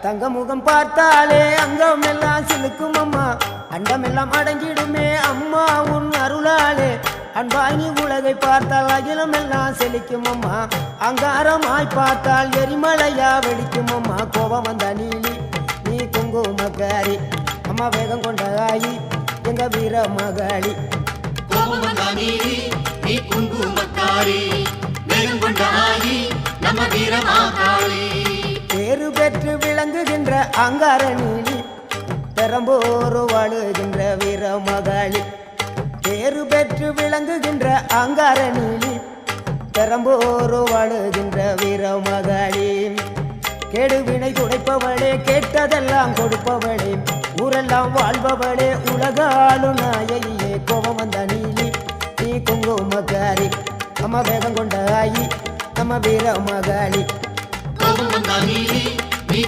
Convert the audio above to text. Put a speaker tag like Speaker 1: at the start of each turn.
Speaker 1: தங்க முகம் பார்த்தாலே அங்கம் எல்லாம் சிலுக்கும் அம்மா, அண்டமெல்லாம் அடங்கிடுமே அம்மா உன் அருளாலே. அன்பாங்கி உலகை பார்த்தால் அகிலம் எல்லாம் செழிக்கும் அம்மா, அங்காரமாய் பார்த்தால் எரிமலையா வெடிக்கும் அம்மா. கோபம் வந்த நீலி நீ குங்குமக்காரி அம்மா, வேகம் கொண்ட ஆயி எங்க வீர மகாளி.
Speaker 2: கோபம் வந்த நீலி நீ குங்குமக்காரி, வேகம் கொண்ட ஆயி நம்ம வீர மகாளி.
Speaker 1: பேரு பெற்று விளங்குகின்ற அங்கார நீலி, பெரம்போரு வாழுகின்ற வீர மகாளி. பேரு பெற்று விளங்குகின்ற அங்கார நீலி, பெரம்போரு வாழுகின்ற வீர மகாளி. கெடுவினை துடைப்பவளே, கேட்டதெல்லாம் கொடுப்பவளே, ஊரெல்லாம் வாழ்பவளே, உலகாளு நாயகியே. கோபம் வந்த நீலி நீ குங்குமக்காரி அம்மா, வேகம் கொண்ட ஆயி நம்ம வீர மகாளி.
Speaker 2: கோபம் வந்த நீலி நீ